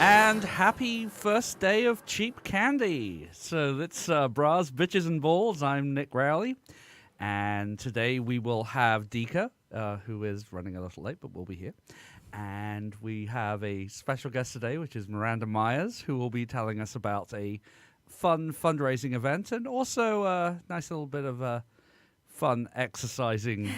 And happy first day of cheap candy. So that's Bras, Bitches, and Balls. I'm Nick Rowley. And today we will have Dika, who is running a little late, but will be here. And we have a special guest today, which is Miranda Myers, who will be telling us about a fun fundraising event and also a nice little bit of fun exercising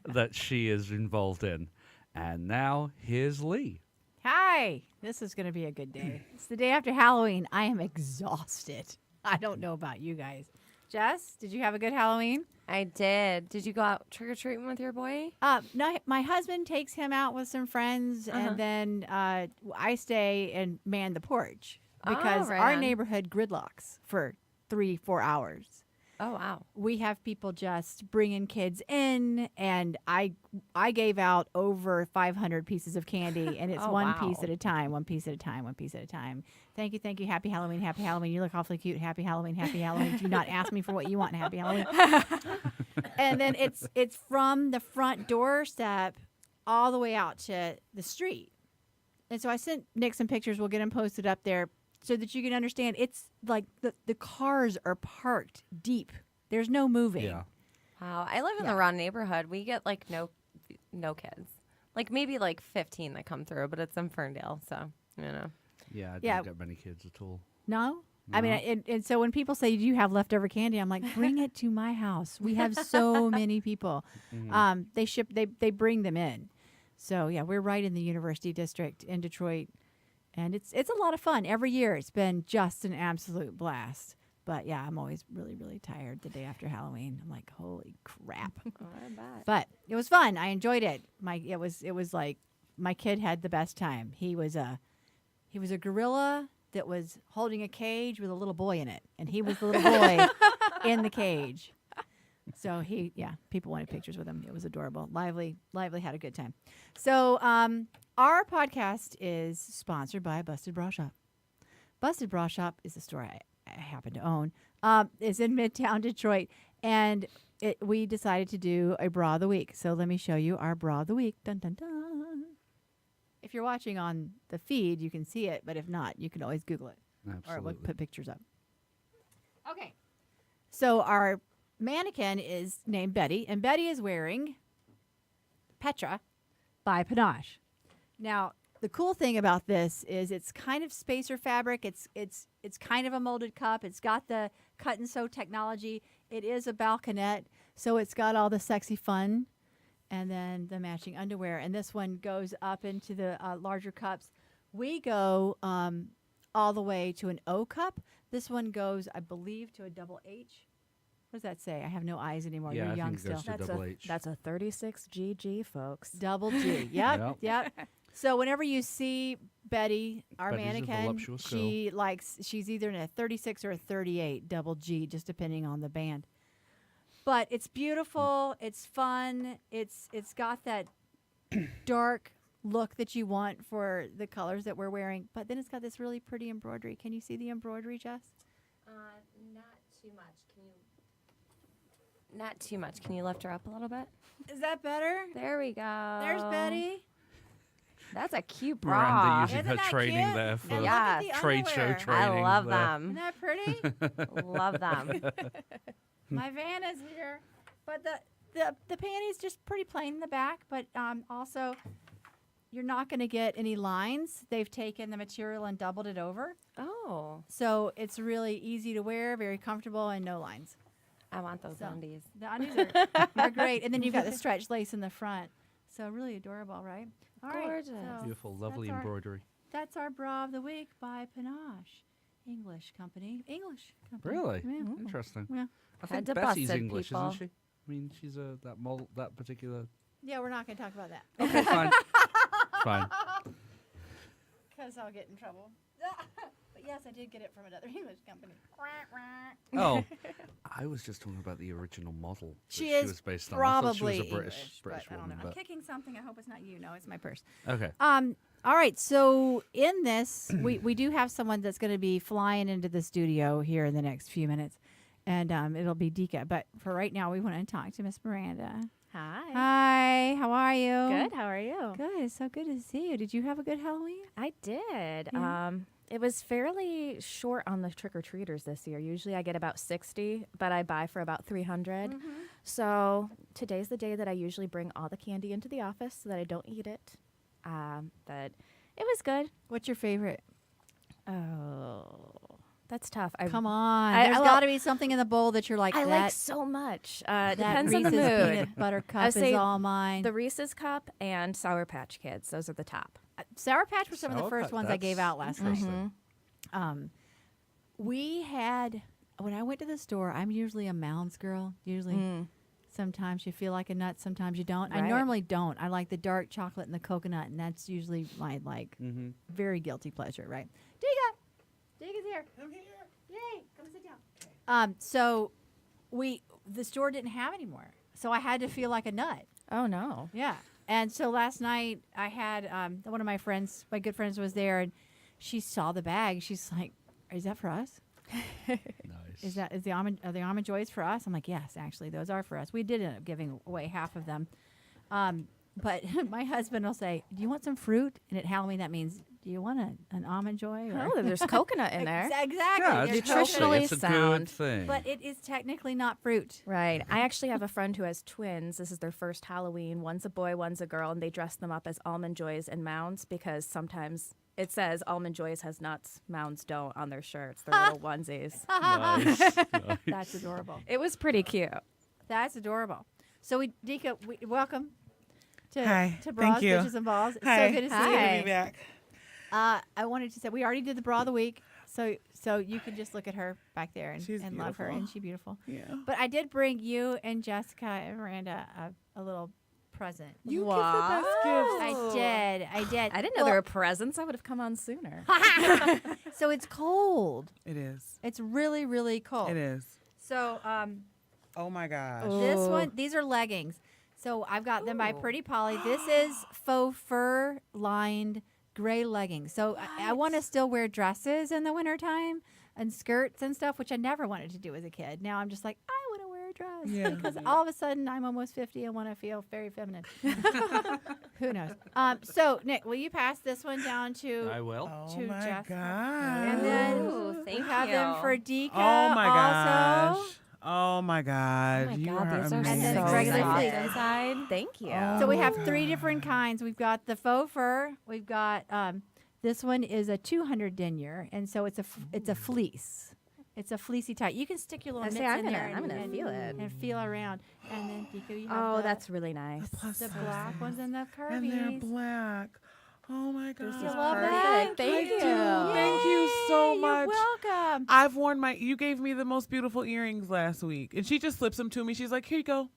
that she is involved in. And now, here's Lee. Hi. This is going to be a good day. It's the day after Halloween. I am exhausted. I don't know about you guys. Jess, did you have a good Halloween? I did. Did you go out trick-or-treating with your boy? No, my husband takes him out with some friends, and then I stay and man the porch because our neighborhood gridlocks for 3-4 hours. Oh, wow. We have people just bringing kids in, and I gave out over 500 pieces of candy, and it's one piece at a time, one piece at a time, one piece at a time. Thank you, thank you. Happy Halloween, happy Halloween. You look awfully cute. Happy Halloween, happy Halloween. Do not ask me for what you want. Happy Halloween. And then it's from the front doorstep all the way out to the street. And so I sent Nick some pictures. We'll get them posted up there, so that you can understand. It's like the cars are parked deep. There's no moving. Yeah. Wow. I live in the wrong neighborhood. We get like no kids. Like maybe like 15 that come through, but it's in Ferndale, so you know. Yeah, I don't get many kids at all. No? No. I mean, and so when people say, do you have leftover candy? I'm like, bring it to my house. We have so many people. They bring them in. So, yeah, we're right in the University District in Detroit. And it's a lot of fun. Every year it's been just an absolute blast. But, yeah, I'm always really, really tired the day after Halloween. I'm like, holy crap. Oh, I bet. But it was fun. I enjoyed it. It was like my kid had the best time. He was a gorilla that was holding a cage with a little boy in it. And he was the little boy in the cage. So people wanted pictures with him. It was adorable. Lively had a good time. So our podcast is sponsored by Busted Bra Shop. Busted Bra Shop is a store I happen to own. It's in Midtown Detroit. And we decided to do a bra of the week. So let me show you our bra of the week. Dun, dun, dun. If you're watching on the feed, you can see it. But if not, you can always Google it. Absolutely. Or we'll put pictures up. Okay. So our mannequin is named Betty, and Betty is wearing Petra by Panache. Now, the cool thing about this is it's kind of spacer fabric. It's kind of a molded cup. It's got the cut and sew technology. It is a balconette, so it's got all the sexy fun, and then the matching underwear. And this one goes up into the larger cups. We go all the way to an O cup. This one goes, I believe, to a double H. What does that say? I have no eyes anymore. Yeah, You're I young think it still. goes to double H. That's a 36 GG, folks. Double G. Yep. So whenever you see Betty, our Betty's a mannequin, voluptuous she's either in a 36 or a 38 double G, just depending on the band. But it's beautiful. It's fun. It's got that dark look that you want for the colors that we're wearing. But then it's got this really pretty embroidery. Can you see the embroidery, Jess? Not too much. Not too much. Can you lift her up a little bit? Is that better? There we go. There's Betty. That's a cute Miranda bra. using Isn't her that training cute? there for And look at the trade show underwear. training. I love there. Isn't them. that pretty? Love them. My van is here. But the panty's just pretty plain in the back, but also you're not going to get any lines. They've taken the material and doubled it over. Oh. So it's really easy to wear, very comfortable, and no lines. I want those undies. The undies are great. And then you've got the stretch lace in the front. So really adorable, right? All right. Gorgeous. So Beautiful, lovely that's our- embroidery. That's our bra of the week by Panache. English company. Really? Yeah. Interesting. Yeah. I Had think to Betty's busted English, people. isn't she? I mean, she's that particular. Yeah, we're not going to talk about that. Okay, fine. Fine. Because I'll get in trouble. But yes, I did get it from another English company. Oh, I was just talking about the original model. She that is she was based on. I probably thought she was a British English, British but I don't know. woman. I'm kicking something. I hope it's not you. No, it's my purse. Okay. All right. So in this, we do have someone that's going to be flying into the studio here in the next few minutes, and it'll be Dika. But for right now, we want to talk to Miss Miranda. Hi. Hi. How are you? Good. How are you? Good. It's so good to see you. Did you have a good Halloween? I did. Yeah. It was fairly short on the trick-or-treaters this year. Usually I get about 60, but I buy for about 300. So today's the day that I usually bring all the candy into the office so that I don't eat it. But it was good. What's your favorite? Oh, that's tough. Come on. I- There's well, got to be something in the bowl that you're like, I that, like so much. that Depends on the Reese's mood. peanut butter I cup would is say all mine. The Reese's Cup and Sour Patch Kids. Those are the top. Sour Patch were some of the Sour first Patch, ones I gave that's out last night. interesting. We had, when I went to the store, I'm usually a Mounds girl. Usually, sometimes you feel like a nut, sometimes you don't. I Right. normally don't. I like the dark chocolate and the coconut, and that's usually my very guilty pleasure, right? Diga's here. I'm here. Yay! Come sit down. So the store didn't have any more, so I had to feel like a nut. Oh, no. Yeah. And so last night I had one of my friends, my good friends, was there, and she saw the bag. She's like, "Is that for us? Nice. Are the almond joys for us?" I'm like, "Yes, actually, those are for us." We did end up giving away half of them, but my husband will say, "Do you want some fruit?" And at Halloween, that means, "Do you want an almond joy?" Or Oh, there's coconut in there. Exactly. Yeah, There's it's healthy. nutritionally It's a sound. good thing. but it is technically not fruit. Right. I actually have a friend who has twins. This is their first Halloween. One's a boy, one's a girl, and they dress them up as Almond Joys and Mounds because sometimes it says Almond Joys has nuts, Mounds don't on their shirts, their little onesies. Nice. Nice. That's adorable. It was pretty cute. That's adorable. So Dika, welcome to Hi. to Bras, Thank you. Bitches and Balls. It's Hi. so good to see Hi. you. Good to be back. I wanted to say we already did the bra of the week, so you can just look at her back there and, She's and love her, beautiful. and she's beautiful. Yeah. But I did bring you and Jessica and Miranda a little present. You Wow. give the best gifts. I did. I didn't know there were presents. I would have come on sooner. So it's cold. It is. It's really, really cold. It is. So Oh my gosh. this Ooh. one, these are leggings. So I've got them by Pretty Polly. This is faux fur lined gray leggings. So I want to still wear dresses in the wintertime and skirts and stuff, which I never wanted to do as a kid. Now I'm just like, I want to wear a dress Yeah. because all of a sudden I'm almost 50 and want to feel very feminine. Who knows? So Nick, will you pass this one down to I will. Oh to my Jessica. gosh. And then Ooh, thank we have you. them for Dika Oh my also. gosh. Oh my God. Oh my you God, are these are And amazing. then so regular soft sleeves. inside. Thank you. Oh. So we my have three God. different kinds. We've got the faux fur. We've got this one is a 200 denier, and so it's a fleece. It's a fleecy type. You can stick your little I say, mitts I'm in gonna- there I'm gonna and feel it. and feel around. And then Dico, you have Oh, the, that's really nice. Plus the size. black ones and the And they're curvies. black. Oh my God. You love that? Thank I you. do. Thank you so Yay, much. You're welcome. I've worn you gave me the most beautiful earrings last week. And she just slips them to me. She's like, here you go.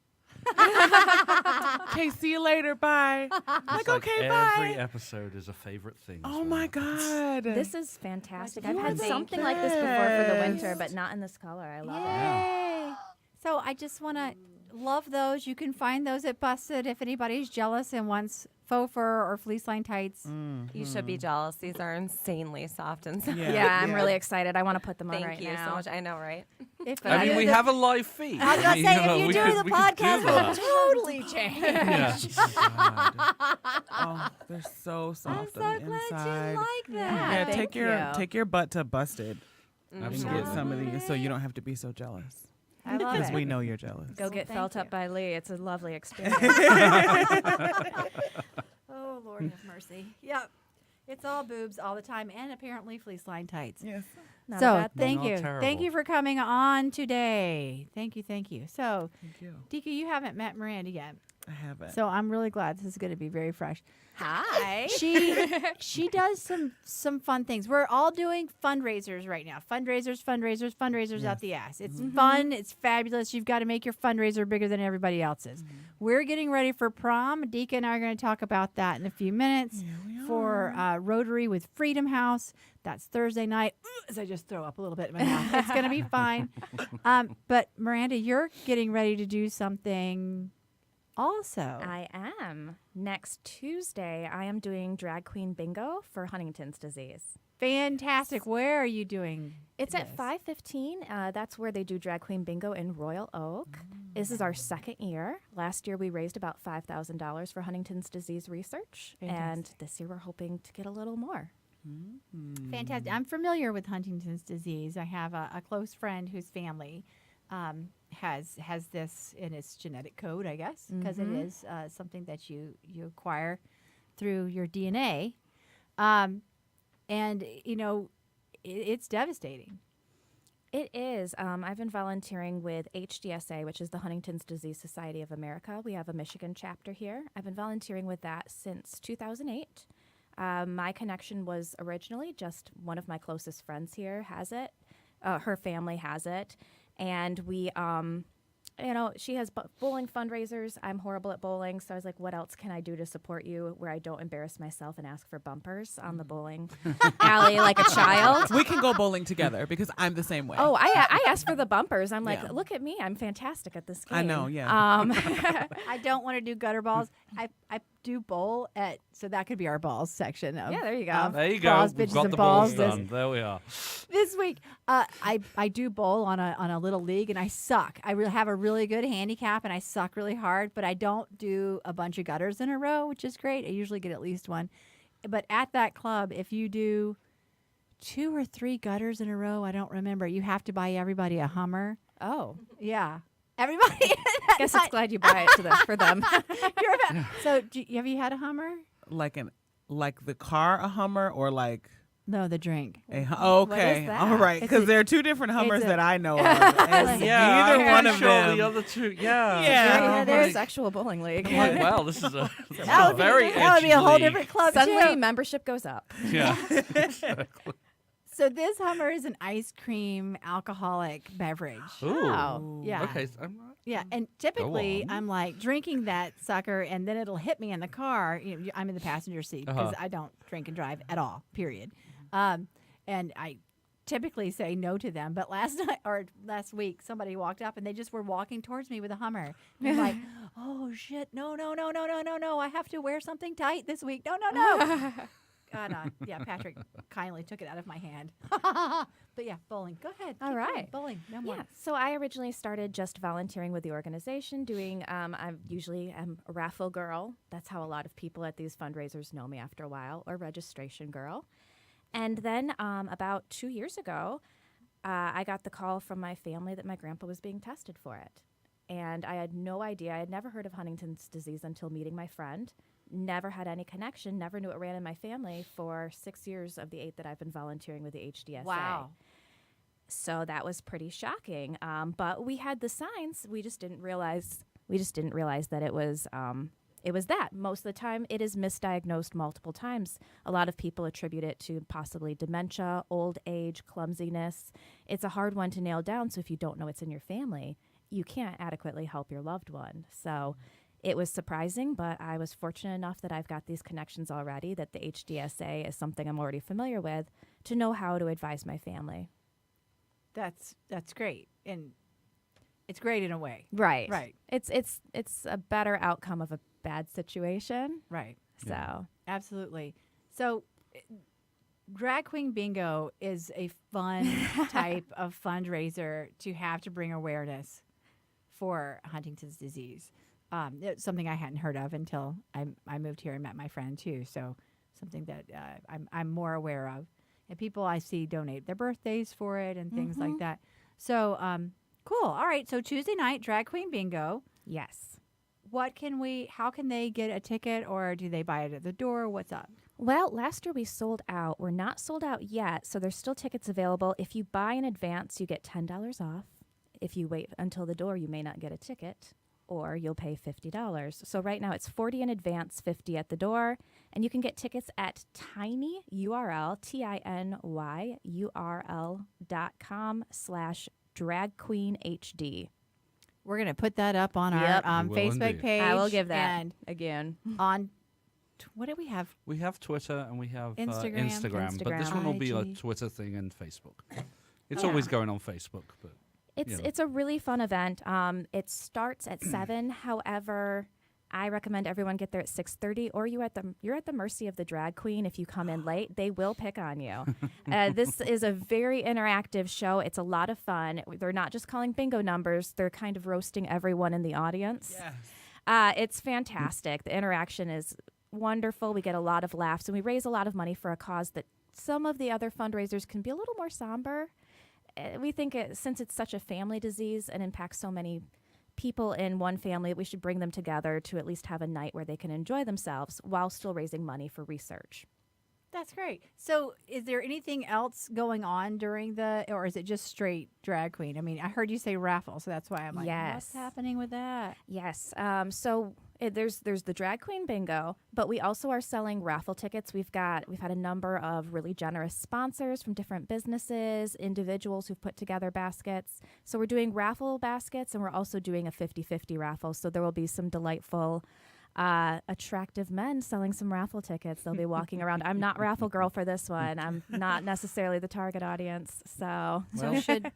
Okay, see you later. Bye. I'm like, It's like okay, every bye. episode is a favorite thing. Oh my God. This is fantastic. I've You're had the something like this before for the winter, best. but not in this color. I love it. Yay. So I just want to love those. You can find those at Busted if anybody's jealous and wants faux fur or fleece line tights. You should be jealous. These are insanely soft inside. Yeah, I'm really excited. I want to put them on Thank right you now. so much. I know, right? If I mean, you we do have a live feed. I was I gonna mean, say, you know, if you we do could- the we could do podcast, that. we'll totally change. Yeah. Oh, they're so I'm soft so on the glad inside. you like that. Yeah, Yeah, thank take your butt to Busted and Absolutely. get some of these so you don't have to be so jealous. I love Because it. we know you're jealous. Go get Thank felt you. up by Lee. It's a lovely experience. Oh, Lord have mercy. Yep. It's all boobs all the time and apparently fleece line tights. Yes. Not a So bad thing. thank Not you. Thank terrible. you for coming on today. Thank you. Thank you. So, Thank you. Dika, you haven't met Miranda yet. I have it. So I'm really glad this is going to be very fresh. Hi. She does some fun things. We're all doing fundraisers right now. Fundraisers out the ass. It's fun. It's fabulous. You've got to make your fundraiser bigger than everybody else's. We're getting ready for prom. Dika and I are going to talk about that in a few minutes for Rotary with Freedom House. That's Thursday night. As I just throw up a little bit in my mouth. It's going to be fine. But Miranda, you're getting ready to do something also. I am. Next Tuesday, I am doing drag queen bingo for Huntington's disease. Fantastic. Where are you doing? It's at this? 5:15. That's where they do drag queen bingo in Royal Oak. This is our second year. Last year, we raised about $5,000 for Huntington's disease research. And Fantastic. this year, we're hoping to get a little more. Fantastic. I'm familiar with Huntington's disease. I have a close friend whose family has this in its genetic code, I guess, because it is something that you acquire through your DNA. And, you know, it's devastating. It is. I've been volunteering with HDSA, which is the Huntington's Disease Society of America. We have a Michigan chapter here. I've been volunteering with that since 2008. My connection was originally just one of my closest friends here has it. Her family has it. And we, you know, she has bowling fundraisers. I'm horrible at bowling. So I was like, what else can I do to support you where I don't embarrass myself and ask for bumpers on the bowling alley like a child? We can go bowling together because I'm the same way. Oh, I asked for the bumpers. I'm like, Yeah. look at me. I'm fantastic at this game. I know, yeah. I don't want to do gutter balls. I do bowl at, so that could be our balls section. Of, Yeah, there you go. of There you go. Balls, We've bitches, got and the balls. balls done. There we are. This week, I do bowl on a little league, and I suck. I have a really good handicap, and I suck really hard, but I don't do a bunch of gutters in a row, which is great. I usually get at least one. But at that club, if you do 2 or 3 gutters in a row, I don't remember, you have to buy everybody a Hummer. Oh, Yeah. Everybody. guess it's glad you buy it for them. So have you had a Hummer? Like the car, a Hummer, or like No, the drink. okay, that? all right, It's because a- there are 2 different Hummers a- that I know of. And Yeah, neither I'm one pretty of sure them. the other two. Yeah. Yeah. There's Like, sexual bowling league. I'm like, wow, this is a That would very that would be a whole edgy different club Suddenly, too. membership goes up. Yeah. So this Hummer is an ice cream alcoholic beverage. Ooh. Wow. Yeah. Okay. I'm not, Yeah, and typically on. I'm like drinking that sucker, and then it'll hit me in the car. You know, I'm in the passenger seat because I don't drink and drive at all. Period. And I typically say no to them. But last week, somebody walked up and they just were walking towards me with a Hummer. And I'm like, oh shit, no! I have to wear something tight this week. No. God, yeah, Patrick kindly took it out of my hand. But yeah, bowling. Go ahead. All keep going. right. Bowling. No more. Yeah. So I originally started just volunteering with the organization, doing. I usually am a raffle girl. That's how a lot of people at these fundraisers know me after a while, or registration girl. And then about 2 years ago, I got the call from my family that my grandpa was being tested for it, and I had no idea. I had never heard of Huntington's disease until meeting my friend. Never had any connection, never knew it ran in my family for 6 years of the 8 that I've been volunteering with the HDSA. Wow. So that was pretty shocking. But we had the signs. We just didn't realize that it was that. Most of the time, it is misdiagnosed multiple times. A lot of people attribute it to possibly dementia, old age, clumsiness. It's a hard one to nail down. So if you don't know it's in your family, you can't adequately help your loved one. So it was surprising, but I was fortunate enough that I've got these connections already, that the HDSA is something I'm already familiar with, to know how to advise my family. That's great, and it's great in a way. Right. Right. It's a better outcome of a bad situation. Right. So Absolutely. So, drag queen bingo is a fun type of fundraiser to have to bring awareness for Huntington's disease. It's something I hadn't heard of until I moved here and met my friend too. So something that I'm more aware of. And people I see donate their birthdays for it and things like that. So cool. All right. So Tuesday night, drag queen bingo. yes. How can they get a ticket, or do they buy it at the door? What's up? Well, last year we sold out. We're not sold out yet, so there's still tickets available. If you buy in advance, you get $10 off. If you wait until the door, you may not get a ticket, or you'll pay $50. So right now it's $40 in advance, $50 at the door, and you can get tickets at tinyurl.com/dragqueenhd. We're going to put that up on Yep. our We will Facebook indeed. page. I will give that And again. on, what do we have? We have Twitter and we have Instagram. but this one will be a IG. Twitter thing and Facebook. It's always going on Facebook, but It's you know. it's a really fun event. It starts at 7. However, I recommend everyone get there at 6:30, or you're at the mercy of the drag queen. If you come in late, they will pick on you. This is a very interactive show. It's a lot of fun. They're not just calling bingo numbers; they're kind of roasting everyone in the audience. Yes. It's fantastic. The interaction is wonderful. We get a lot of laughs, and we raise a lot of money for a cause that some of the other fundraisers can be a little more somber. We think since it's such a family disease and impacts so many people in one family, we should bring them together to at least have a night where they can enjoy themselves while still raising money for research. That's great. So, is there anything else going on during or is it just straight drag queen? I mean, I heard you say raffle, so that's why I'm like, what's Yes. happening with that? Yes. There's the drag queen bingo, but we also are selling raffle tickets. We've had a number of really generous sponsors from different businesses, individuals who've put together baskets. So we're doing raffle baskets, and we're also doing a 50-50 raffle. So there will be some delightful, attractive men selling some raffle tickets. They'll be walking around. I'm not raffle girl for this one. I'm not necessarily the target audience. So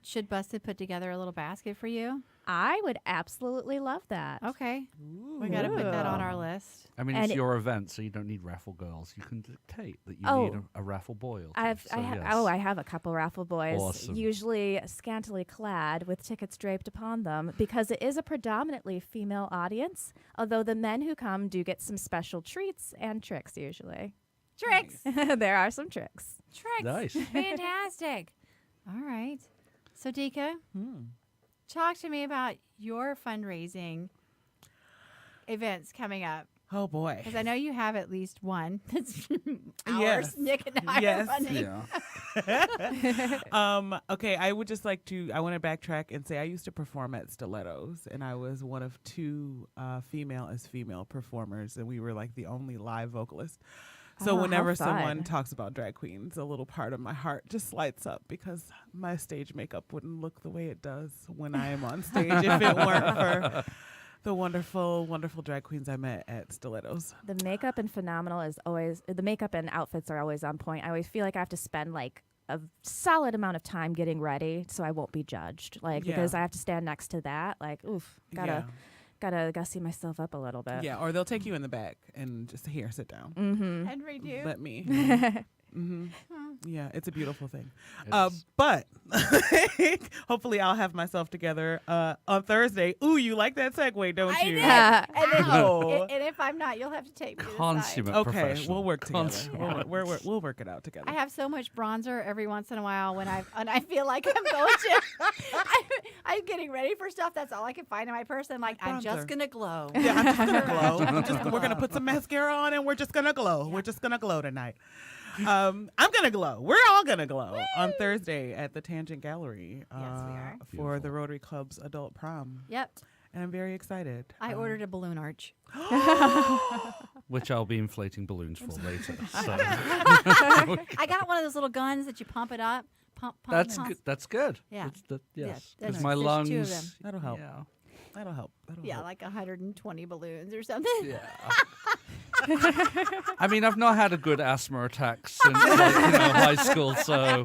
Should Busted put together a little basket for you? I would absolutely love that. Okay. We got to put that on our list. I mean, And it's your event, so you don't need raffle girls. You can dictate that you need a raffle boy or two. I have a couple raffle boys, Awesome. usually scantily clad with tickets draped upon them, because it is a predominantly female audience, although the men who come do get some special treats and tricks usually. Tricks. There are some tricks. Tricks. Nice. Fantastic. All right. So, Dika, talk to me about your fundraising events coming up. Oh boy. Because I know you have at least one that's ours. Yes. Nick and I Yes. are running. Yeah. Okay, I would just like to, I want to backtrack and say I used to perform at Stilettos, and I was one of two female performers, and we were like the only live vocalists. So Oh, how whenever fun. someone talks about drag queens, a little part of my heart just lights up, because my stage makeup wouldn't look the way it does when I am on stage if it weren't for the wonderful, wonderful drag queens I met at Stilettos. The makeup and the makeup and outfits are always on point. I always feel like I have to spend like a solid amount of time getting ready so I won't be judged. Because I have to stand next to that. Gotta see myself up a little bit. Yeah, or they'll take you in the back and just sit down. Mm-hmm. Henry, do. Let me. Yeah, it's a beautiful thing. It's- But hopefully I'll have myself together on Thursday. Ooh, you like that segue, don't you? And, then, Ow. and if I'm not, you'll have to take me to the side. Consummate Okay, professional. we'll work together. Consummate. We'll work it out together. I have so much bronzer every once in a while when I feel like I'm going to. I'm getting ready for stuff. That's all I can find in my purse. I'm like, I'm just Bronzer. gonna glow. Yeah, I'm just gonna glow. We're gonna put some mascara on and we're just gonna glow. We're just gonna glow tonight. I'm gonna glow. We're all gonna glow on Thursday at the Tangent Gallery. Yes, we are. For Beautiful. the Rotary Club's adult prom, Yep. and I'm very excited. I ordered a balloon arch. Which I'll be inflating balloons for later. So I got one of those little guns that you pump it up. Pump. that's pump. good. That's good. Yeah. Yes, there's- because my there's lungs. two of them. That'll help. Yeah. That'll help. That'll Yeah, help. like 120 balloons or something. Yeah. I mean, I've not had a good asthma attack since high school, so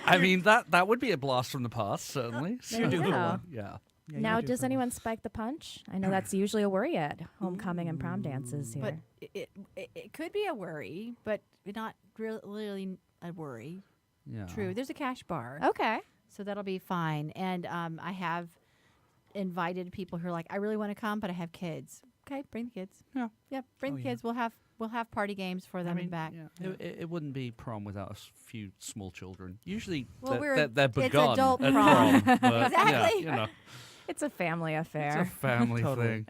I mean that would be a blast from the past, certainly. So, You do. Yeah. Yeah, Now, you do does for me. anyone spike the punch? I know that's usually a worry at homecoming and prom dances here. But it could be a worry, but not really a worry. Yeah. True. There's a cash bar. Okay. So that'll be fine. And I have invited people who are like, I really want to come, but I have kids. Okay, bring the kids. Yeah. Yep, bring Oh, the yeah. kids. We'll have party games for them I mean, and back. yeah. It wouldn't be prom without a few small children. Usually, Well, they're it's begun adult at prom. prom. But, Exactly. Yeah, It's a family it's a affair. family Totally. thing.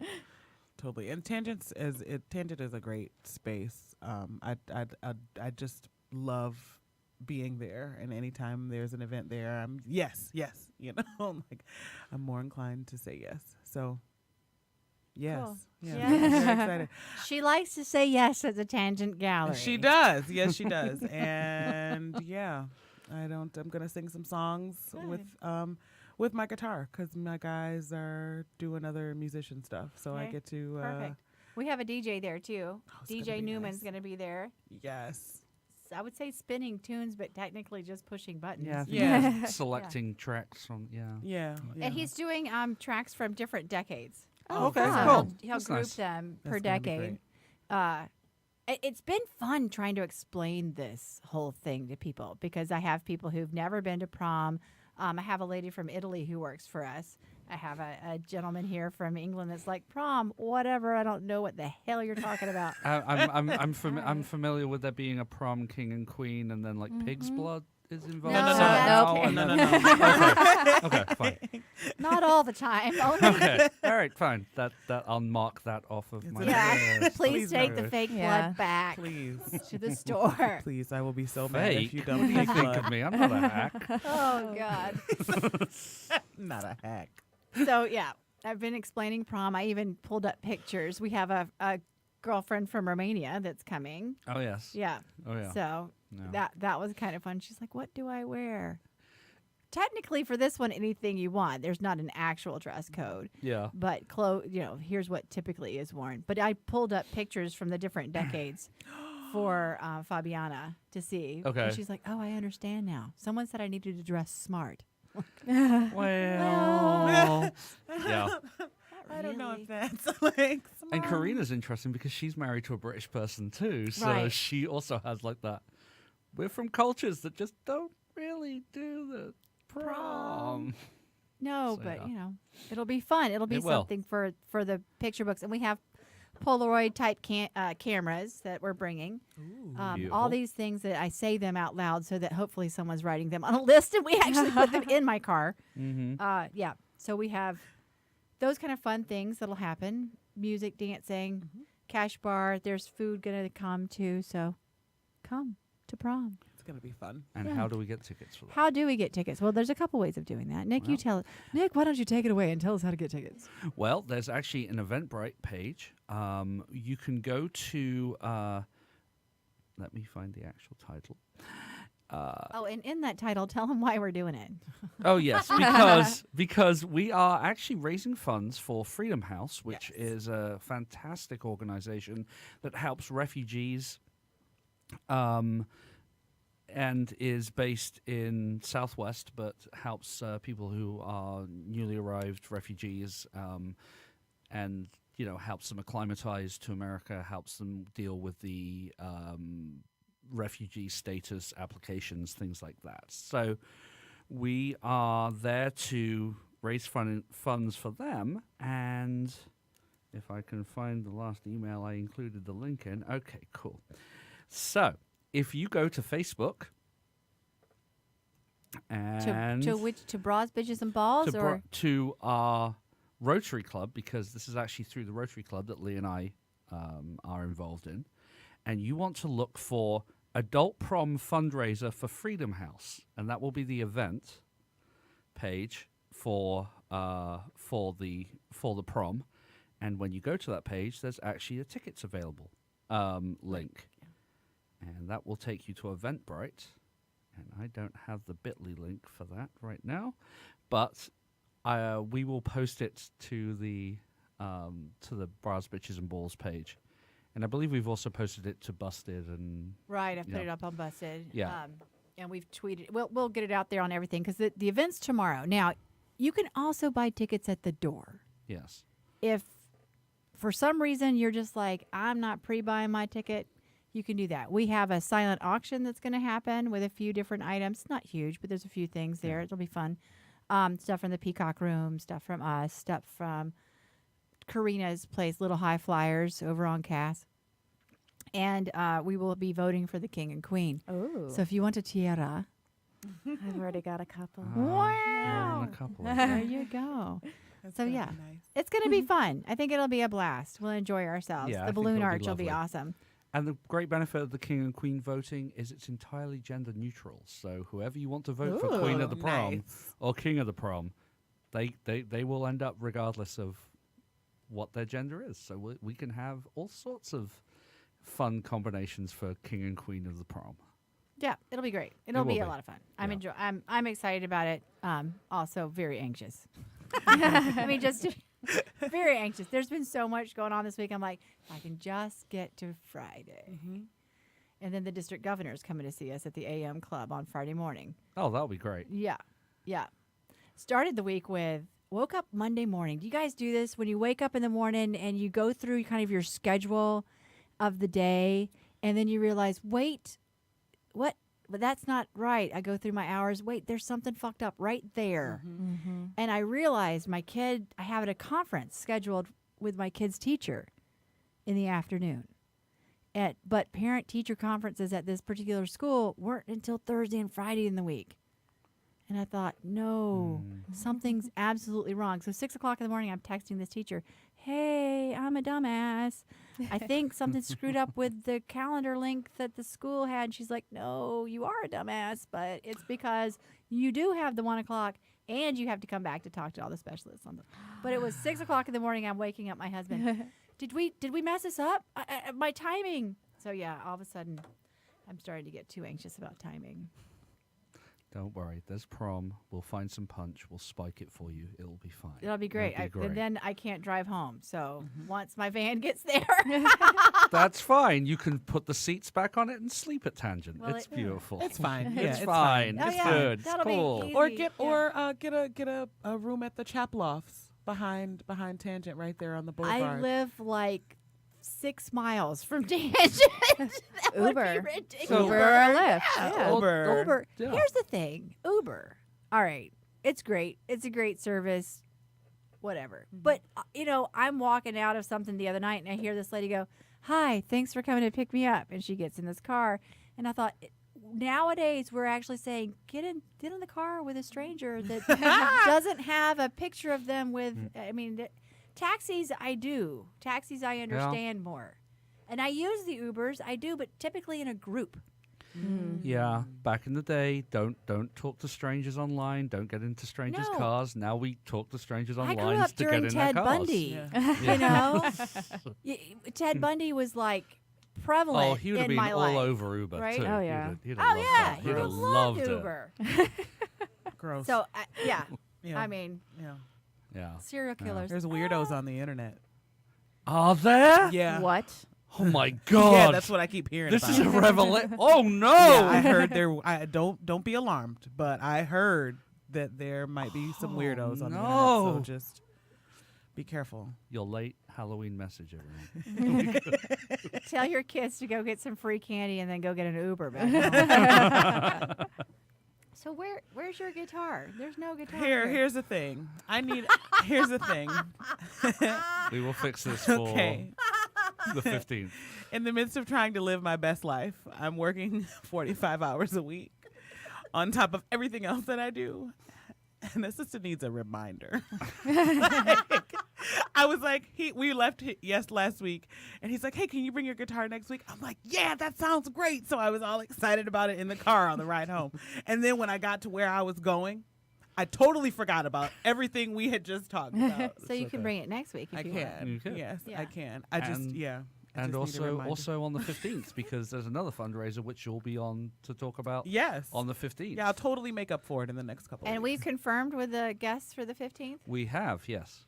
Totally. And Tangent is a great space. I just love being there, and anytime there's an event there, I'm yes, I'm more inclined to say yes. So yes. Cool. Yeah. Yeah. I'm very excited. She likes to say yes at the Tangent Gallery. She does. Yes, she does. And yeah, I'm gonna sing some songs with my guitar, because my guys are doing other musician stuff. So I Okay. get to Perfect. We have a DJ there too. it's gonna DJ be Newman's nice. going to be there. yes. I would say spinning tunes, but technically just pushing buttons. Yeah. Yeah. Selecting tracks from Yeah. And he's doing tracks from different decades. Oh, okay, So cool. he'll That's group nice. them per That's gonna be decade. It's been fun trying to explain this whole thing to people because I have people who've never been to prom. I have a lady from Italy who works for us. I have a gentleman here from England that's like, prom, whatever. I don't know what the hell you're talking about. I'm familiar with there being a prom king and queen, and then like pig's blood is involved. No, somehow, that's and no, then- no, no. Okay, fine. Not all the time. Only Okay, all right, fine. That I'll mark that off of my. yeah. list. Please take Okay. the fake Yeah. blood back Please, to the store. please, I will be so mad Fake? if you What don't do you take think blood. of me? I'm not a hack. Oh God. Not a hack. So yeah, I've been explaining prom. I even pulled up pictures. We have a girlfriend from Romania that's coming. Oh yes. Yeah. Oh yeah. So No. that was kind of fun. She's like, "What do I wear?" Technically, for this one, anything you want. There's not an actual dress code, Yeah. but here's what typically is worn. But I pulled up pictures from the different decades for Fabiana to see. Okay. And she's like, "Oh, I understand now. Someone said I needed to dress smart." Well. Yeah. I don't know really. if that's like. And Karina's interesting because she's married to a British person too, so Right. she also has like that. We're from cultures that just don't really do the prom. No, So, but yeah. it'll be fun. It'll be It will. something for the picture books, and we have Polaroid type cameras that we're bringing. All Beautiful. these things that I say them out loud so that hopefully someone's writing them on a list, and we actually put them in my car. Mm-hmm. Yeah, so we have those kind of fun things that'll happen: music, dancing, cash bar. There's food gonna come too, so come to prom. It's gonna be fun. And Yeah. how do we get tickets for that? How do we get tickets? Well, there's a couple ways of doing that. Nick, you Well. tell it. Nick, why don't you take it away and tell us how to get tickets? Well, there's actually an Eventbrite page. You can go to. Let me find the actual title. Oh, and in that title, tell them why we're doing it. Oh yes, because we are actually raising funds for Freedom House, which is a fantastic organization that helps refugees, and is based in Southwest, but helps people who are newly arrived refugees, and helps them acclimatize to America, helps them deal with the refugee status applications, things like that. So we are there to raise funds for them, and if I can find the last email I included the link in. Okay, cool. So if you go to Facebook and to Bras, Bitches, and Balls, to our Rotary Club, because this is actually through the Rotary Club that Lee and I are involved in, and you want to look for Adult Prom Fundraiser for Freedom House, and that will be the event page for the prom. And when you go to that page, there's actually a tickets available link, and that will take you to Eventbrite. And I don't have the Bitly link for that right now, but we will post it to the Bras, Bitches, and Balls page. And I believe we've also posted it to Busted and right, I've put yeah. it up on Busted. Yeah. And we've tweeted. We'll get it out there on everything because the event's tomorrow. Now, you can also buy tickets at the door. yes. If for some reason you're just like, I'm not pre-buying my ticket, you can do that. We have a silent auction that's going to happen with a few different items. It's not huge, but there's a few things there. It'll be fun. Stuff from the Peacock Room, stuff from us, stuff from Karina's place, Little High Flyers over on Cass. And we will be voting for the king and queen. Ooh. So if you want a tiara, I've already got a couple. Wow. A couple of there you go. That's So gonna yeah, be nice. it's going to be fun. I think it'll be a blast. We'll enjoy ourselves. Yeah, I The think balloon it'll be arch will be lovely. awesome. And the great benefit of the king and queen voting is it's entirely gender neutral. So whoever you want to vote for queen of the prom Nice. or king of the prom, they will end up regardless of what their gender is. So we can have all sorts of fun combinations for king and queen of the prom. Yeah, it'll be great. It'll will be a be. lot of fun. Yeah. I'm excited about it. Also very anxious. I mean, just very anxious. There's been so much going on this week. I'm like, if I can just get to Friday. And then the district governor is coming to see us at the AM Club on Friday morning. Oh, that'll be great. Yeah, yeah. Started the week with woke up Monday morning. Do you guys do this when you wake up in the morning and you go through kind of your schedule of the day, and then you realize, wait, what? But that's not right. I go through my hours. Wait, there's something fucked up right there. Mm-hmm. And I realized I have a conference scheduled with my kid's teacher in the afternoon. But parent-teacher conferences at this particular school weren't until Thursday and Friday in the week. And I thought, no, something's absolutely wrong. So 6 o'clock in the morning, I'm texting this teacher, hey, I'm a dumbass. I think something screwed up with the calendar link that the school had. And she's like, no, you are a dumbass, but it's because you do have the 1 o'clock and you have to come back to talk to all the specialists on the. But it was 6 o'clock in the morning. I'm waking up my husband. Did we mess this up? My timing. So yeah, all of a sudden, I'm starting to get too anxious about timing. Don't worry. There's prom. We'll find some punch. We'll spike it for you. It'll be fine. It'll be great. It'll be great. And then I can't drive home. So once my van gets there. That's fine. You can put the seats back on it and sleep at Tangent. Well, it's beautiful. It's fine. It's Yeah, fine. Oh, It's yeah. good. It's That'll be cool. easy. Or Yeah. get a room at the Chaplofts behind Tangent right there on the I boulevard. live like 6 miles from Tangent. That would be Uber. ridiculous. Uber or Lyft. Yeah. Uber. Yeah. Here's the thing. Uber. All right. It's great. It's a great service. Whatever. But, I'm walking out of something the other night and I hear this lady go, hi, thanks for coming to pick me up. And she gets in this car. And I thought, nowadays we're actually saying, get in the car with a stranger that doesn't have a picture of them with, taxis I do. Taxis I understand more. And I use the Ubers, I do, but typically in a group. Yeah, back in the day, don't talk to strangers online. Don't get into strangers' No. cars. Now we talk to strangers I online grew up to get during in Ted their cars. Bundy. Yeah. You know? Ted Bundy was like prevalent Oh, he would have in been my all life. over Uber right? too. Oh, yeah. He'd have Oh, loved yeah. it. He He'd would have love loved it. Uber. Gross. So, yeah. yeah. I mean, yeah. Yeah. serial killers. There's weirdos on the internet. Are there? Yeah. What? Oh my God. Yeah, that's what I keep hearing This about. is a revelation. Oh no. Yeah, I heard there. I don't be alarmed, but I heard that there might be some weirdos on the internet. So no. just be careful. Your late Halloween message, everyone. Tell your kids to go get some free candy and then go get an Uber back home. So where's your guitar? There's no guitar. Here's the thing. Here's the thing. We will fix this for Okay. the 15th. In the midst of trying to live my best life, I'm working 45 hours a week on top of everything else that I do. And the assistant needs a reminder. I was like, we left last week, and he's like, hey, can you bring your guitar next week? I'm like, yeah, that sounds great. So I was all excited about it in the car on the ride home. And then when I got to where I was going, I totally forgot about everything we had just talked about. So you can bring it next week if I you want. can. You can. Yes, Yeah. I can. I just, And- yeah. I And just need a reminder. also on the 15th, because there's another fundraiser which you'll be on to talk about Yes. on the 15th. Yeah, I'll totally make up for it in the next couple And of we've weeks. confirmed with the guests for the 15th. We have, yes.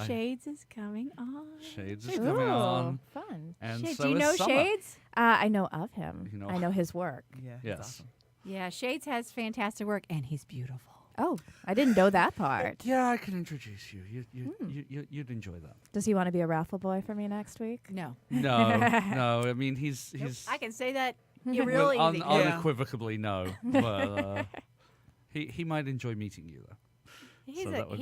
Shades is coming on. Shades is Ooh, coming on. fun. And Shades, so do you is know Summer. Shades? I know of him. You know- I know his work. Yeah. he's Yes. awesome. Yeah, Shades has fantastic work, and he's beautiful. Oh, I didn't know that part. Yeah, I can introduce you. You'd enjoy that. Does he want to be a raffle boy for me next week? No. No, no. I mean, he's I can say that real well, easy. unequivocally no. But he might enjoy meeting you though. So that would-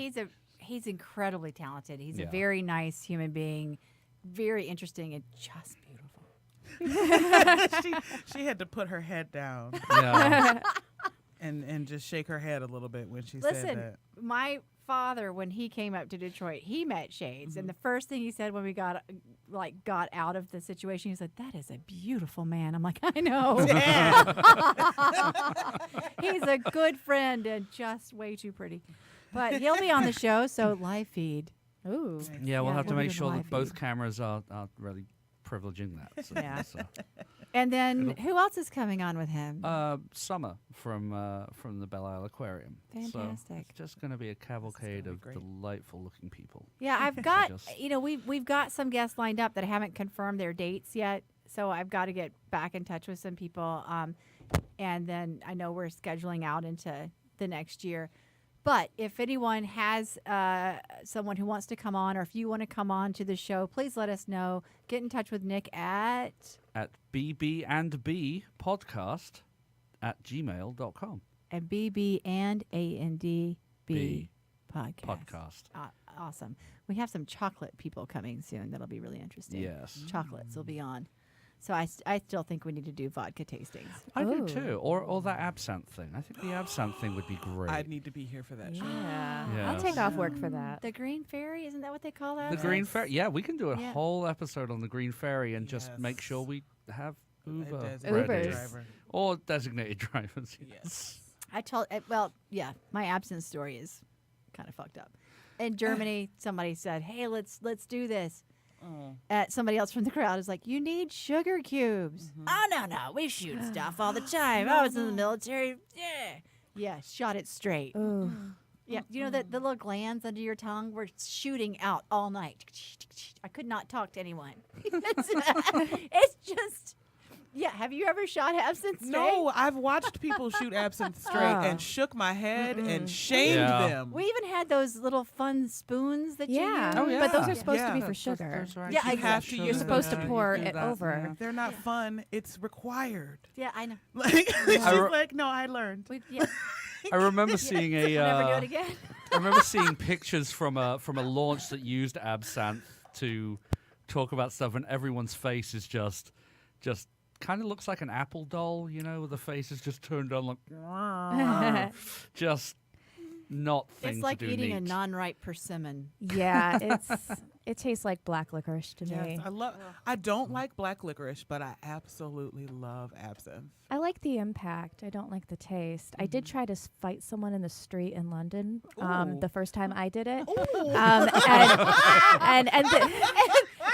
He's incredibly talented. He's a Yeah. very nice human being, very interesting, and just beautiful. she had to put her head down Yeah. and just shake her head a little bit when she said Listen, that. my father, when he came up to Detroit, he met Shades, and the first thing he said when we got out of the situation, he said, "That is a beautiful man." I'm like, "I know." He's a good friend and just way too pretty, but he'll be on the show. So live feed. Ooh. Yeah, we'll Yeah, have to we'll make do the sure live that both feed. cameras are really privileging that. So, Yeah. so. And then who else is coming on with him? Summer from the Belle Isle Aquarium. So Fantastic. it's just going to be a cavalcade be of great. delightful looking people. Yeah, I've got just- we've got some guests lined up that haven't confirmed their dates yet, so I've got to get back in touch with some people. And then I know we're scheduling out into the next year, But if anyone has someone who wants to come on, or if you want to come on to the show, please let us know. Get in touch with Nick at bbandb podcast at gmail.com. and BB and ANDB B podcast. Awesome. We have some chocolate people coming soon. That'll be really interesting. Yes. Chocolates will be on. So I still think we need to do vodka tastings. I do Ooh. too. Or that absinthe thing. I think the absinthe thing would be great. I'd need to be here for that show. Yeah. Yeah. I'll take off work for that. The Green Fairy, isn't that what they call that? The Green Fairy. Yeah, we can do a Yeah. whole episode on the Green Fairy and just make Yes. sure we have A Uber designated ready. Ubers. driver. Or designated drivers. Yes. My absinthe story is kind of fucked up. In Germany, somebody said, "Hey, let's do this." Somebody else from the crowd is like, "You need sugar cubes." Oh no, we shoot stuff all the time. I was in the military. Yeah, shot it straight. Ooh. Yeah, you know that the little glands under your tongue were shooting out all night. I could not talk to anyone. It's just, yeah. Have you ever shot absinthe straight? No, I've watched people shoot absinthe straight and shook my head and shamed Yeah. them. We even had those little fun spoons that Yeah. you use. Oh, yeah. But those are supposed to be Yeah. for sugar. Yeah, You have to You're use supposed to them. pour do it that, over. yeah. They're not fun. It's required. Yeah, I know. Like she's I re- like, no, I learned. Yeah. I remember seeing We'll never do it a. again. I remember seeing pictures from a launch that used absinthe to talk about stuff, and everyone's face is just kind of looks like an Apple doll, you know, with the face is just turned on like just not thing It's like to do eating a neat. non-ripe persimmon. Yeah, it tastes like black licorice to me. Yes, I don't like black licorice, but I absolutely love absinthe. I like the impact. I don't like the taste. I did try to fight someone in the street in London Ooh. the first time I did it.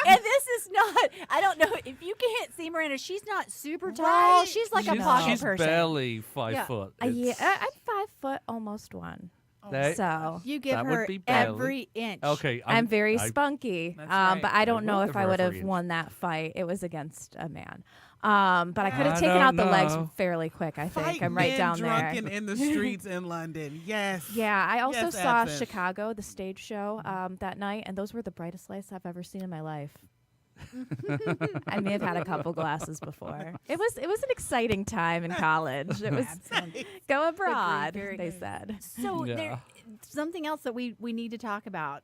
And this is not, I don't know, if you can't see Miranda, she's not super tall. Right. She's like a she's, pocket she's person. barely 5 Yeah. foot. Yeah, It's- I'm 5 foot, almost 1. They- So You give That would her be barely. every inch. okay, I'm very I- spunky, That's right. but I don't know will if give I her would have every inch. won that fight. It was against a man. But I could have I taken don't out the legs know. fairly quick, I think. Fight I'm right men down drunken there. in the streets in London. Yes. Yeah, I also Yes, saw absinthe. Chicago, the stage show, that night, and those were the brightest lights I've ever seen in my life. I may have had a couple glasses before. It was an exciting time in college. It was go abroad, Very they good. said. So Yeah. there, something else that we need to talk about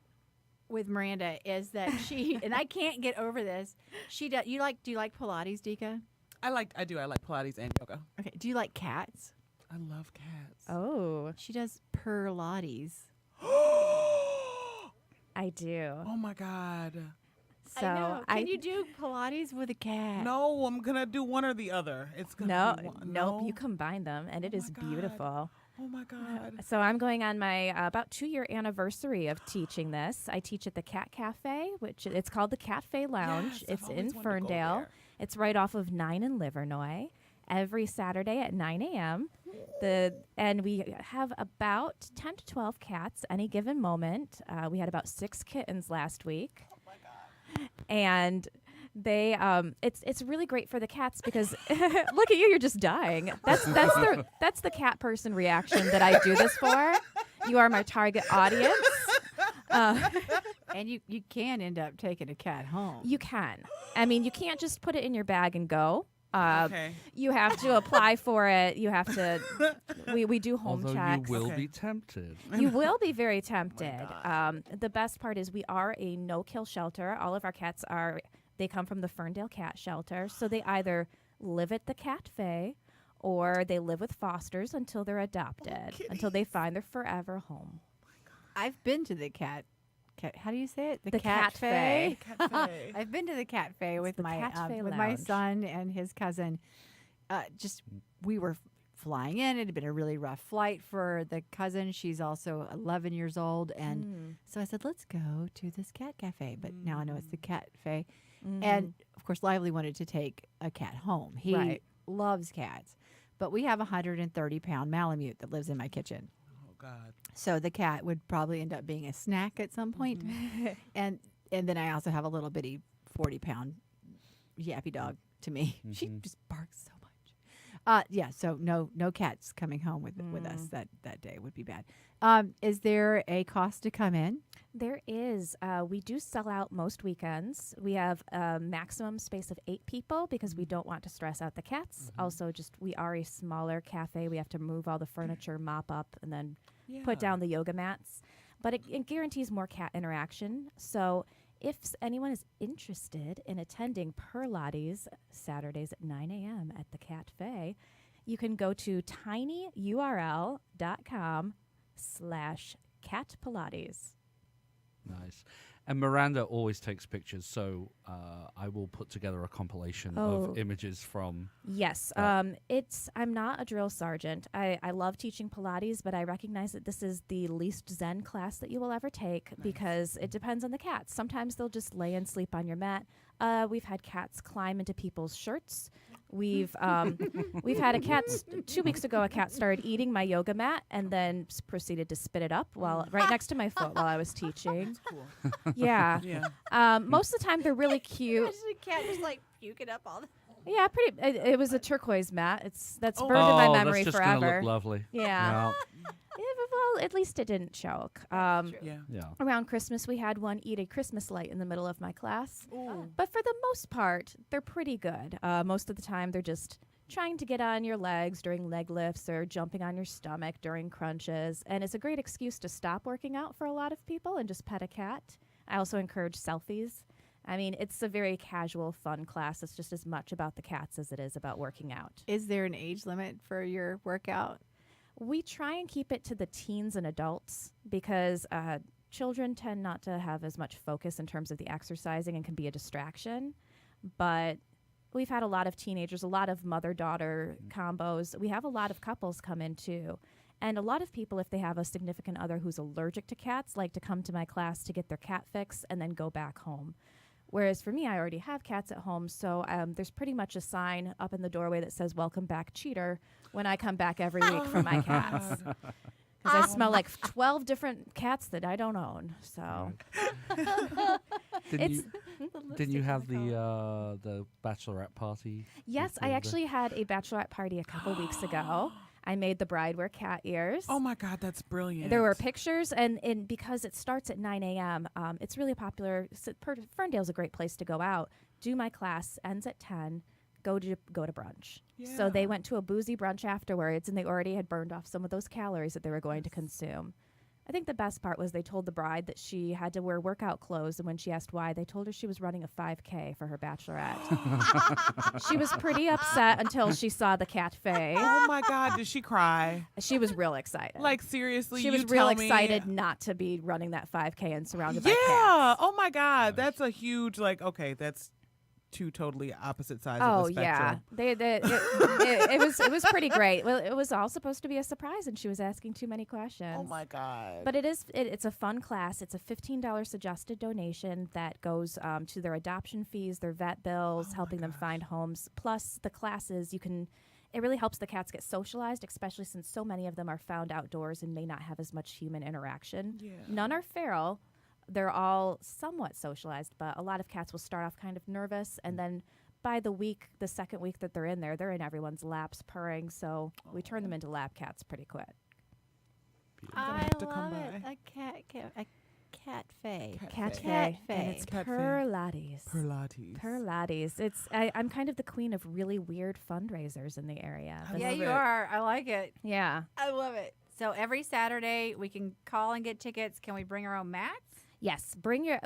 with Miranda is that she, and I can't get over this, she does, do you like Pilates, Dika? I do. I like Pilates and yoga. Okay. Do you like cats? I love cats. Oh, She does Pilates. I do. Oh my God. So I know. Can you do Pilates with a cat? No, I'm gonna do one or the other. It's gonna no, be one. nope, you combine them, and it Oh is my God. beautiful. Oh my God. So I'm going on my about 2-year anniversary of teaching this. I teach at the Cat Cafe, which it's called the Cafe Lounge. Yes, I've It's always in wanted to go Ferndale. there. It's right off of 9 in Livernois. Every Saturday at 9 a.m. And we have about 10 to 12 cats any given moment. We had about 6 kittens last week. Oh my God. And they it's really great for the cats because look at you're just dying. That's the cat person reaction that I do this for. You are my target audience. And you can end up taking a cat home. You can. I mean, you can't just put it in your bag and go. Okay. You have to apply for it. You have to. We do home Although checks. you will Okay. be tempted. You will be very tempted. The best part is we are a no-kill shelter. All of our cats they come from the Ferndale Cat Shelter. So they either live at the Cat Fae or they live with fosters until they're adopted, until they find their forever home. I've been to the cat. How do you say it? The Cat Fae. Cafe. I've been to the Cat Fae with the my Cat Fae with my Lounge. son and his cousin. We were flying in. It had been a really rough flight for the cousin. She's also 11 years old, and so I said, "Let's go to this cat cafe." But now I know it's the Cat Fae, and of course, Lively wanted to take a cat home. He Right. loves cats, but we have a 130-pound Malamute that lives in my kitchen. Oh God. So the cat would probably end up being a snack at some point. and then I also have a little bitty 40-pound yappy dog to me. She just barks so much. Yeah. So no cats coming home with us that day would be bad. Is there a cost to come in? There is. We do sell out most weekends. We have a maximum space of 8 people because we don't want to stress out the cats. Also, we are a smaller cafe. We have to move all the furniture, mop up, and then put down the yoga mats. But it guarantees more cat interaction. So if anyone is interested in attending Pilates Saturdays at 9 a.m. at the Cafe, you can go to tinyurl.com/catpilates. Nice. And Miranda always takes pictures, so I will put together a compilation of images from. Yes, I'm not a drill sergeant. I love teaching Pilates, but I recognize that this is the least zen class that you will ever take because it depends on the cats. Sometimes they'll just lay and sleep on your mat. We've had cats climb into people's shirts. We've had a cat 2 weeks ago. A cat started eating my yoga mat and then proceeded to spit it up right next to my foot while I was teaching. That's cool. Yeah. Most of the time they're really cute. Imagine a cat just like puking up all the. Yeah, pretty. It was a turquoise mat. That's burned in Oh, my memory that's just forever. gonna look lovely. Yeah. Well, at least it didn't choke. Yeah. Around Christmas, we had one eat a Christmas light in the middle of my class. But for the most part, they're pretty good. Most of the time, they're just trying to get on your legs during leg lifts or jumping on your stomach during crunches. And it's a great excuse to stop working out for a lot of people and just pet a cat. I also encourage selfies. I mean, it's a very casual, fun class. It's just as much about the cats as it is about working out. Is there an age limit for your workout? We try and keep it to the teens and adults because children tend not to have as much focus in terms of the exercising and can be a distraction. But we've had a lot of teenagers, a lot of mother-daughter combos. We have a lot of couples come in too. And a lot of people, if they have a significant other who's allergic to cats, like to come to my class to get their cat fix and then go back home. Whereas for me, I already have cats at home, so there's pretty much a sign up in the doorway that says, "Welcome back, cheater," when I come back every week for my cats. Because I smell like 12 different cats that I don't own. So Didn't you have the bachelorette party? yes, I actually had a bachelorette party a couple weeks ago. I made the bride wear cat ears. Oh my God, that's brilliant. There were pictures, and because it starts at 9 a.m., it's really popular. Ferndale's a great place to go out. Do my class, ends at 10, go to brunch. So they went to a boozy brunch afterwards, and they already had burned off some of those calories that they were going to consume. I think the best part was they told the bride that she had to wear workout clothes, and when she asked why, they told her she was running a 5K for her bachelorette. She was pretty upset until she saw the cafe. Oh my God, did she cry? She was real excited. Like seriously, she was real excited not to be running that 5K and surrounded by cats. Yeah. Oh my God, that's a huge okay. That's two totally opposite sides of the spectrum. It was pretty great. Well, it was all supposed to be a surprise, and she was asking too many questions. Oh my God. But it's a fun class. It's a $15 suggested donation that goes to their adoption fees, their vet bills, helping them find homes. Plus the classes, it really helps the cats get socialized, especially since so many of them are found outdoors and may not have as much human interaction. Yeah. None are feral. They're all somewhat socialized, but a lot of cats will start off kind of nervous, and then by the second week that they're in there, they're in everyone's laps purring, so we turn them into lap cats pretty quick. I have to love come it. by. A cat fae. Cafe. Fae. And it's Cat fae. Pilates. Pilates. I'm kind of the queen of really weird fundraisers in the area. I Yeah, love you it. are. I like it. Yeah. I love it. So every Saturday we can call and get tickets. Can we bring our own mats? Yes,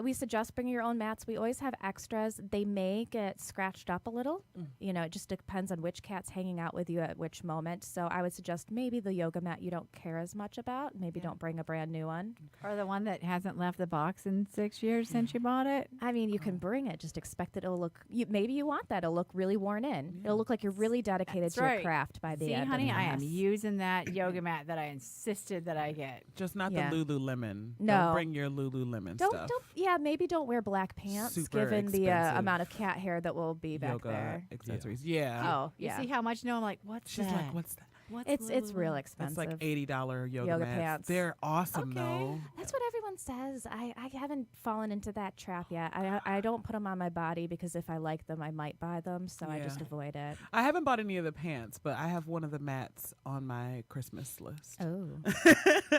we suggest bringing your own mats. We always have extras. They may get scratched up a little. It just depends on which cat's hanging out with you at which moment. So I would suggest maybe the yoga mat you don't care as much about. Maybe don't bring a brand new one. Or the one that hasn't left the box in 6 years since you bought it? I mean, you can bring it. Just expect that it'll look. Maybe you want that. It'll look really worn in. It'll look like you're really dedicated That's to right. your craft by the See, end. honey, of I it. am using that yoga mat that I insisted that I get. Just not Yeah. the Lululemon. No. Don't bring your Lululemon. trim and Don't stuff. maybe don't wear black pants Super given the expensive amount of cat hair that will be back yoga there. accessories. Yeah. Oh, You yeah. see how much? No, I'm like, what's She's that? like, what's that? What's It's real It's expensive. like $80 yoga mats. pants. They're awesome Okay. though. That's what everyone says. I haven't fallen into that trap yet. I don't put them on my body because if I like them, I might buy them. So I just Yeah. avoid it. I haven't bought any of the pants, but I have one of the mats on my Christmas list. Oh.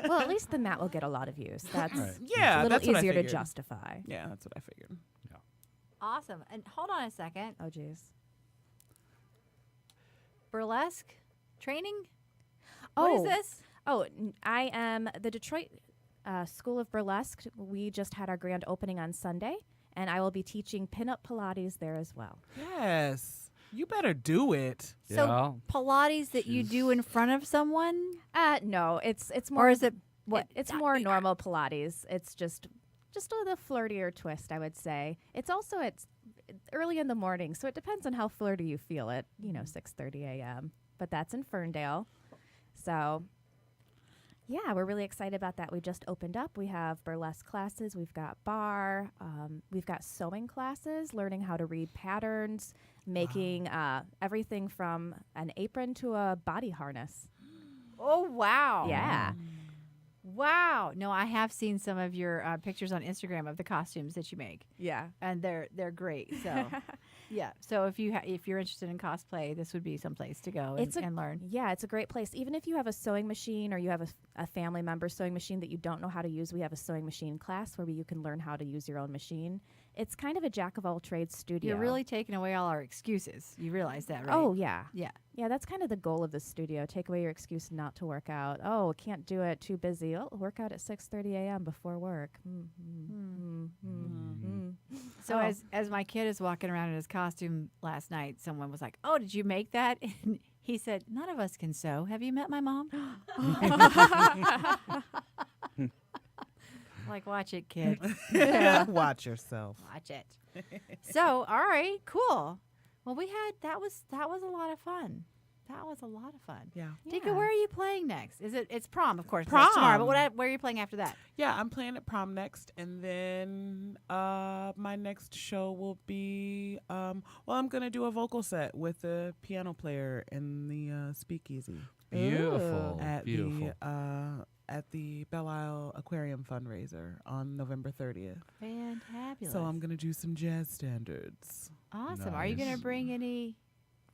Well, at least the mat will get a lot of use. That's Right. Yeah, a little that's what I easier to figured. justify. Yeah, that's what I figured. Awesome. And hold on a second. Oh, geez. Burlesque training? Oh. What is this? Oh, I am the Detroit School of Burlesque. We just had our grand opening on Sunday, and I will be teaching pinup Pilates there as well. Yes. You better do it. So Yeah. Pilates that you do in front of someone? No, it's more. Or is it what? It's more normal Pilates. It's just a little flirtier twist, I would say. It's also it's early in the morning, so it depends on how flirty you feel at 6:30 a.m. But that's in Ferndale, so. Yeah, we're really excited about that. We just opened up. We have burlesque classes. We've got bar. We've got sewing classes, learning how to read patterns, making everything from an apron to a body harness. Oh, wow. Yeah. Wow. No, I have seen some of your pictures on Instagram of the costumes that you make, Yeah. and they're great. So, yeah. So if you're interested in cosplay, this would be some place to go and learn. Yeah, it's a great place. Even if you have a sewing machine or you have a family member sewing machine that you don't know how to use, we have a sewing machine class where you can learn how to use your own machine. It's kind of a jack of all trades studio. You're really taking away all our excuses. You realize that, right? Oh, yeah. yeah. Yeah, that's kind of the goal of the studio. Take away your excuse not to work out. Oh, can't do it. Too busy. Oh, work out at 6:30 a.m. before work. So Oh. as my kid is walking around in his costume last night, someone was like, "Oh, did you make that?" And he said, "None of us can sew. Have you met my mom?" Like, watch it, kid. Watch yourself. Watch it. So, all right, cool. Well, that was a lot of fun. That was a lot of fun. Yeah. Dika, Yeah. where are you playing next? It's prom, of course. That's tomorrow. But Prom. where are you playing after that? Yeah, I'm playing at prom next, and then my next show will be I'm gonna do a vocal set with the piano player in the Speakeasy Beautiful. at Beautiful. the Belle Isle Aquarium fundraiser on November 30th. Fantabulous. So I'm gonna do some jazz standards. Awesome. Are you going Nice. to bring any?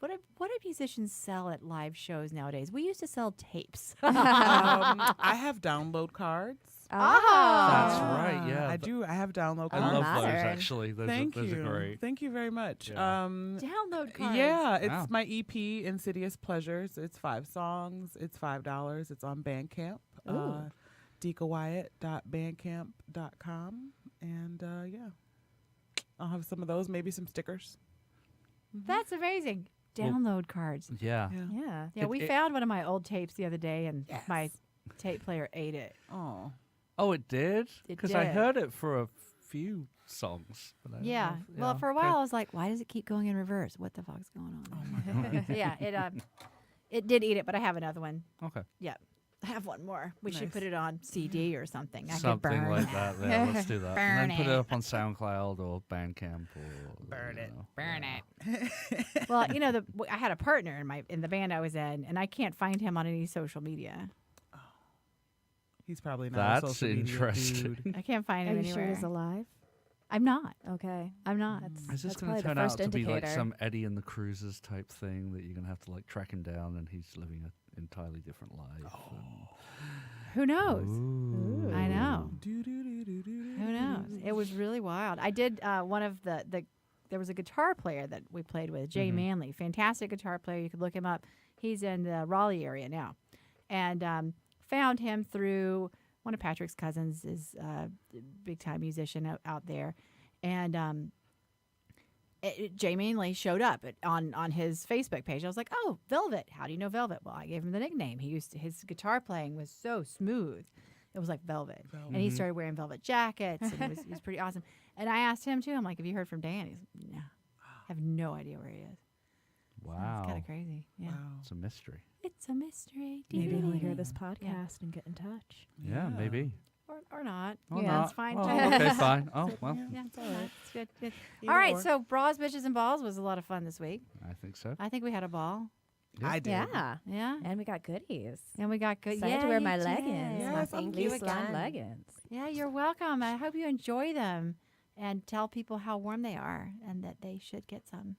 What do musicians sell at live shows nowadays? We used to sell tapes. I have download cards. That's Oh. right. Yeah. I do. I have download I cards. love those modern. actually. Those, Thank those you. are great. Thank you very much. Yeah. Download cards. Yeah, it's Wow. my EP, Insidious Pleasures. It's 5 songs. It's $5. It's on Bandcamp. DikaWyatt.bandcamp.com. And yeah, I'll have some of those, maybe some stickers. That's amazing. Well- Download cards. Yeah. Yeah. Yeah, we it- found one of my old tapes the other day, and Yes. my tape player ate it. Oh, Oh, it did? It Because I did. heard it for a few songs. But I don't Yeah. know if- Well, for a while, okay. I was like, why does it keep going in reverse? What the fuck's going on? oh my God. Yeah, it did eat it, but I have another one. Okay. Yeah. I have one more. We should Nice. put it on CD or something. I could Something burn like it. that. Yeah, let's do that. Burn And then put it. it up on SoundCloud or Bandcamp or Burn it. Burn it. Well, I had a partner in the band I was in, and I can't find him on any social media. He's probably not a That's social media interesting. dude. I can't find Are him you sure anywhere. he's alive? I'm not. Okay. I'm not. That's, Is this that's going probably to the turn out first to be like indicator. some Eddie and the Cruisers type thing that you're going to have to like track him down and he's living an entirely different life? Who knows? Ooh. I know. Do-do-do-do-do-do. Who knows? It was really wild. I did one of the there was a guitar player that we played with, Jay Mhm. Manley, fantastic guitar player. You could look him up. He's in the Raleigh area now, and found him through one of Patrick's cousins is a big time musician out there, and Jay Manley showed up on his Facebook page. I was like, oh, Velvet. How do you know Velvet? Well, I gave him the nickname. His guitar playing was so smooth. It was like Velvet. And he Mhm. started wearing velvet jackets, and he was pretty awesome. And I asked him, too. I'm like, have you heard from Dan? He's no. I have no idea where he is. Wow. It's kind of crazy. Yeah. Wow. It's a mystery. It's a mystery. Maybe he'll hear Dee-dee-dee. this podcast and get in touch. Yeah, maybe. or not. Or Yeah, not. it's fine, Oh, too. okay, fine. Oh, well, Yeah, it's all right. It's good. Good. Either All right. or. So bras, bitches, and balls was a lot of fun this week. I think so. I think we had a ball. Yeah. I did. Yeah. Yeah. And we got goodies. And we got good. Excited Yeah, to wear you my did. leggings. Yes, my thank you fleece lined again. leggings. Yeah, you're welcome. I hope you enjoy them and tell people how warm they are and that they should get some.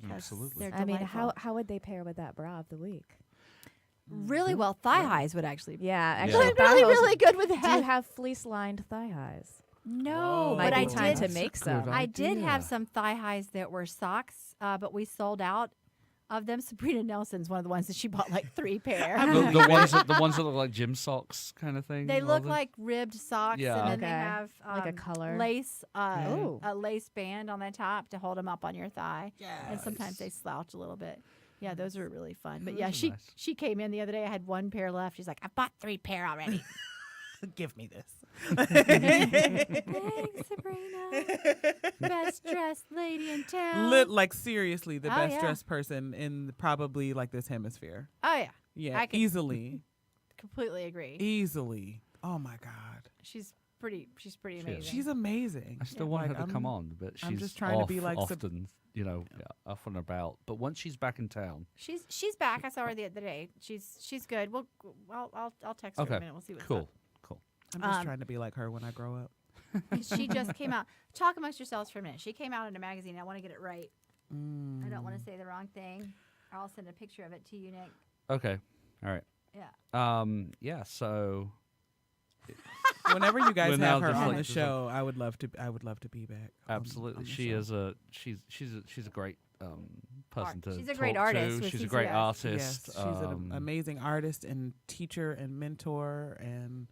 'cause Absolutely. They're I mean, delightful. how would they pair with that bra of the week? Really well. Thigh highs would actually be Yeah, Yeah. actually, really, thigh really good with Do you that. have fleece lined thigh highs? No, Whoa. but Might I be time did. to make That's a good some. I did have idea. some thigh highs that were socks, but we sold out of them. Sabrina Nelson's one of the ones that she bought like 3 pair. the ones that look like gym socks kind of thing. They or look the- like ribbed socks, Yeah. and then they Okay. have Like a color. lace, Ooh. a lace band on the top to hold them up on your thigh. And Yes. sometimes they slouch a little bit. Yeah, those are really fun. But Those yeah, are she nice. she came in the other day. I had 1 pair left. She's like, I bought 3 pair already. Give me this. Thanks, Sabrina. Best dressed lady in town. Like seriously, the Oh, best yeah. dressed person in probably like this hemisphere. Oh yeah, Yeah, I could- easily, completely agree. easily. Oh my God, She's pretty She is. amazing. she's amazing. I still Yeah. want Like, her to come I'm- on, but she's I'm just trying to off be like Sab- often, off and about. But once she's back in town, She's back. I saw her the other day. She's good. Well, I'll text her in okay, a minute. We'll see what's cool, up. cool. I'm just Um, trying to be like her when I grow up. She just came out. Talk amongst yourselves for a minute. She came out in a magazine. I want to get it right. I don't want to say the wrong thing. Or I'll send a picture of it to you, Nick. Okay, all right. Yeah. Yeah. So Whenever you guys We're now have her just on like- the just like- show, I would love to be back. absolutely, on the she show. is a she's a great person to She's a great talk artist to. with She's a CCS. great Yes, artist. she's an amazing artist and teacher and mentor and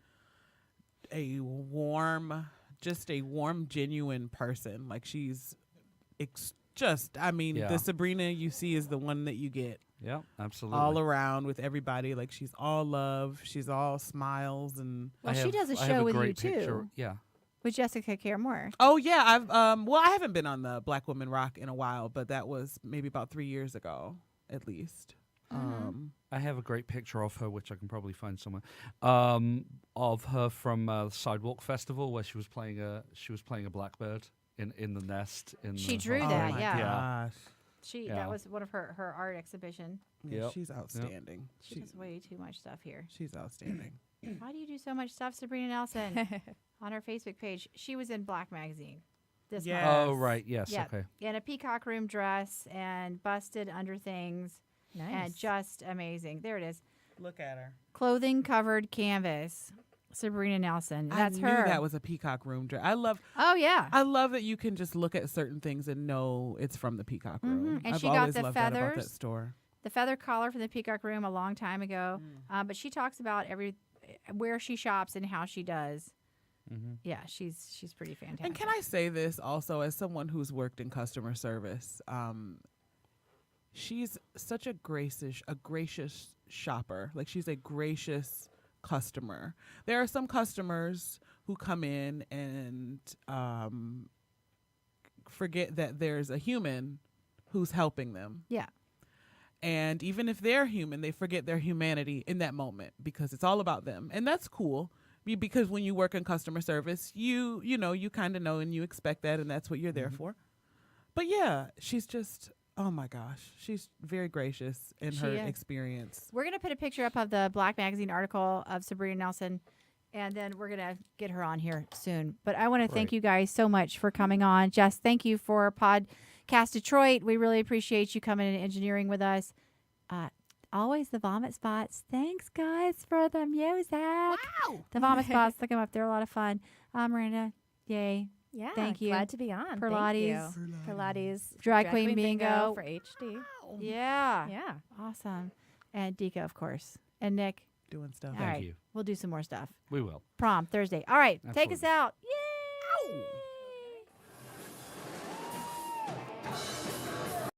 a warm, genuine person. Like she's I mean, Yeah. the Sabrina you see is the one that you get Yeah, absolutely. all around with everybody. Like she's all love. She's all smiles and. Well, I she have- does a I have show with you great too, picture. Yeah. with Jessica Care Moore. Oh yeah, I've I haven't been on the Black Women Rock in a while, but that was maybe about 3 years ago, at least. I have a great picture of her, which I can probably find somewhere, of her from Sidewalk Festival, where she was playing a blackbird in the nest. She the drew hot that, spring. yeah. Gosh. Yeah. That was one of her art exhibition. Yeah, Yep. she's outstanding. She does way too much stuff here. She's outstanding. Why do you do so much stuff, Sabrina Nelson? On her Facebook page, she was in Black Magazine this Yeah. month. Oh right, yes, Yeah. okay. In a peacock room dress and busted under things Nice. and just amazing. There it is. Look at her. Clothing covered canvas. Sabrina Nelson. That's I knew her. that was a peacock room dress. I love yeah. that you can just look at certain things and know it's from the peacock room. And I've she got always the loved that about that feathers. store. The feather collar from the peacock room a long time ago. Mm. But she talks about where she shops and how she does. Mm-hmm. Yeah, she's pretty fantastic. And can I say this also as someone who's worked in customer service? She's such a gracious shopper. Like she's a gracious customer. There are some customers who come in and forget that there's a human who's helping them. Yeah. And even if they're human, they forget their humanity in that moment because it's all about them. And that's cool because when you work in customer service, you kind of know and you expect that and that's what you're there for. But yeah, she's just, oh my gosh, she's very gracious in She her is. experience. We're going to put a picture up of the Black Magazine article of Sabrina Nelson, and then we're going to get her on here soon. But I want to thank Great. you guys so much for coming on. Jess, thank you for Podcast Detroit. We really appreciate you coming and engineering with us. Always the vomit spots. Thanks, guys, for the music. Wow. The vomit spots, look them up. They're a lot of fun. Miranda, yay. Yeah. Thank you. Glad to be on. Pilates. Thank you. Pilates. Drag Queen Bingo. for HD. Yeah. Yeah. Awesome. And Dika, of course. And Nick. Doing stuff. All Thank right. you. We'll do some more stuff. We will. Prom Thursday. All right. Take us Absolutely. out. Yay!